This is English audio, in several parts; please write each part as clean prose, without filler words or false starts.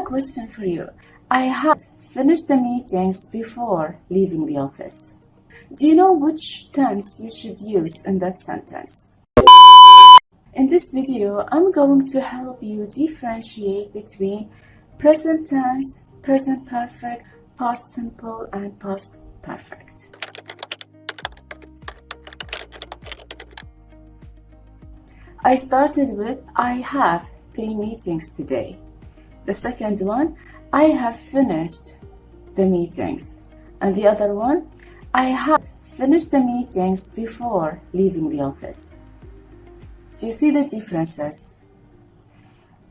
a question for you. I had finished the meetings before leaving the office. Do you know which tense you should use in that sentence? In this video, I'm going to help you differentiate between present tense, present perfect, past simple, and past perfect. I started with I have 3 meetings today. The second one, I have finished the meetings. And the other one, I had finished the meetings before leaving the office. Do you see the differences?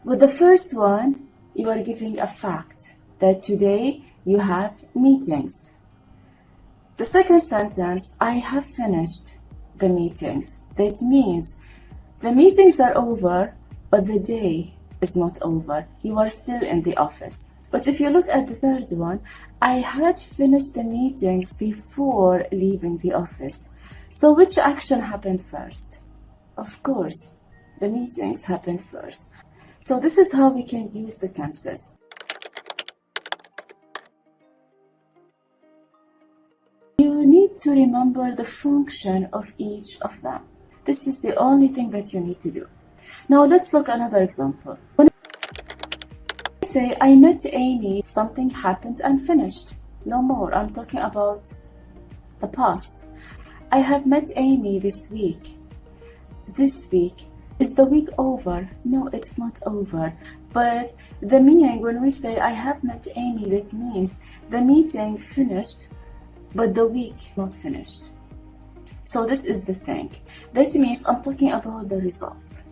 With the first one, you are giving a fact that today you have meetings. The second sentence, I have finished the meetings. That means the meetings are over, but the day is not over. You are still in the office. But if you look at the third one, I had finished the meetings before leaving the office. So which action happened first? Of course, the meetings happened first. So this is how we can use the tenses. You need to remember the function of each of them. This is the only thing that you need to do. Now let's look at another example. When I say I met Amy, something happened and finished. No more, I'm talking about the past. I have met Amy this week. This week. Is the week over? No, it's not over. But the meaning when we say I have met Amy, that means the meeting finished, but the week not finished. So this is the thing. That means I'm talking about the result.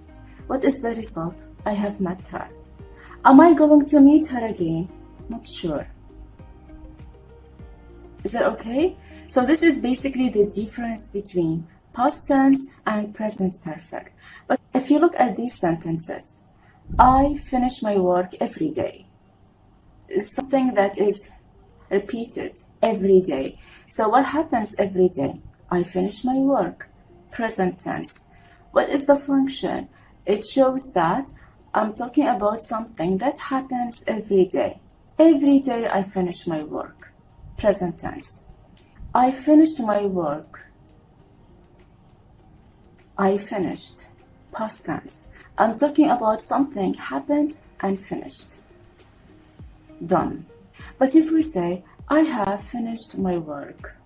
What is the result? I have met her. Am I going to meet her again? Not sure. Is that okay? So this is basically the difference between past tense and present perfect. But if you look at these sentences, I finish my work every day. It's something that is repeated every day. So what happens every day? I finish my work. Present tense. What is the function? It shows that I'm talking about something that happens every day. Every day I finish my work. Present tense. I finished my work. I finished. Past tense. I'm talking about something happened and finished. Done. But if we say, I have finished my work,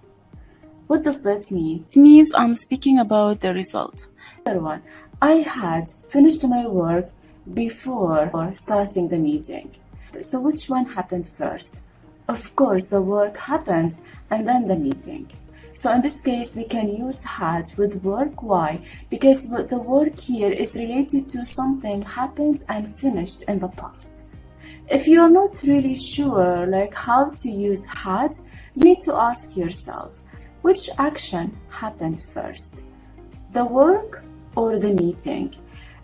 what does that mean? It means I'm speaking about the result. Other one, I had finished my work before starting the meeting. So which one happened first? Of course, the work happened and then the meeting. So in this case, we can use had with work. Why? Because the work here is related to something happened and finished in the past. If you're not really sure like how to use had, you need to ask yourself, which action happened first? The work or the meeting?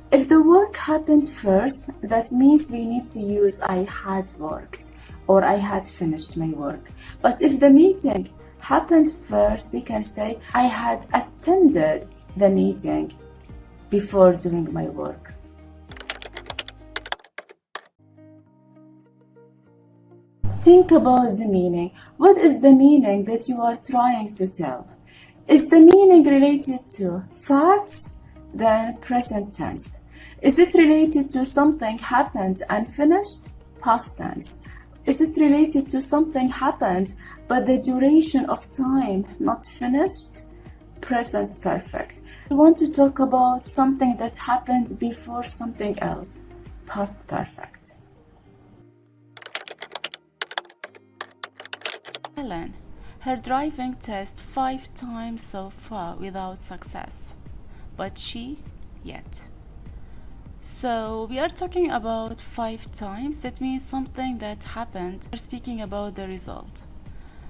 If the work happened first, that means we need to use I had worked or I had finished my work. But if the meeting happened first, we can say I had attended the meeting before doing my work. Think about the meaning. What is the meaning that you are trying to tell? Is the meaning related to facts? Then present tense. Is it related to something happened and finished? Past tense. Is it related to something happened but the duration of time not finished? Present perfect. We want to talk about something that happened before something else. Past perfect. Helen, her driving test 5 times so far without success, but she yet. So we are talking about 5 times. That means something that happened. We're speaking about the result.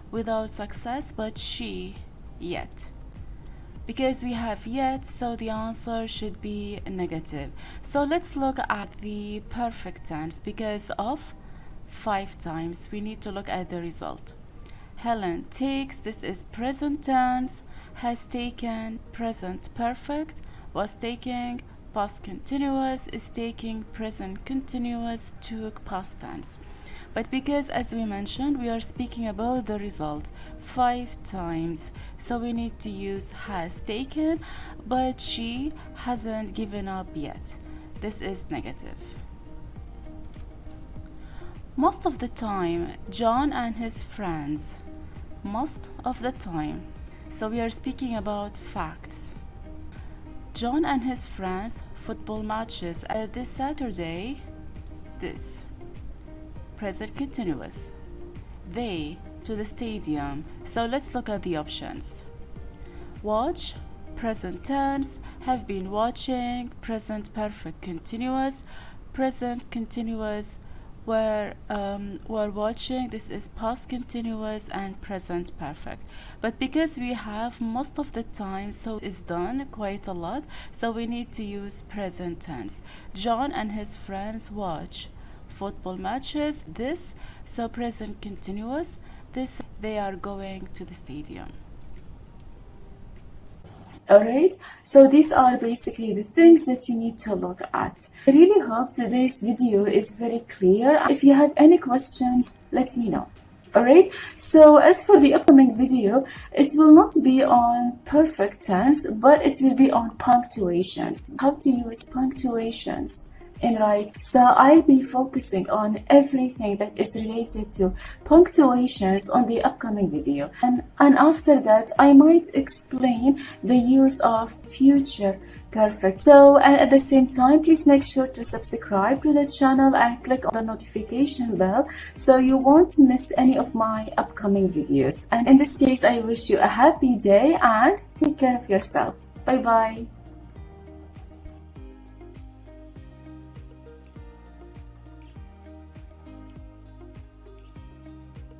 Without success, but she yet. Because we have yet, so the answer should be negative. So let's look at the perfect tense. Because of 5 times, we need to look at the result. Helen takes, this is present tense, has taken, present perfect, was taking, past continuous is taking present continuous to past tense. But because, as we mentioned, we are speaking about the result 5 times, so we need to use has taken, but she hasn't given up yet. This is negative. Most of the time, John and his friends. Most of the time. So we are speaking about facts. John and his friends football matches this Saturday. This present continuous. They to the stadium. So let's look at the options. Watch, present tense, have been watching, present perfect continuous, present continuous, were watching. This is past continuous and present perfect. But because we have most of the time, so it's done quite a lot, so we need to use present tense. John and his friends watch football matches. This, so present continuous. This, they are going to the stadium. Alright, so these are basically the things that you need to look at. I really hope today's video is very clear. If you have any questions, let me know. Alright, so as for the upcoming video, it will not be on perfect tense, but it will be on punctuations. How to use punctuations in writing. So I'll be focusing on everything that is related to punctuations on the upcoming video. And after that, I might explain the use of future perfect. So, and at the same time, please make sure to subscribe to the channel and click on the notification bell so you won't miss any of my upcoming videos. And in this case, I wish you a happy day and take care of yourself. Bye bye.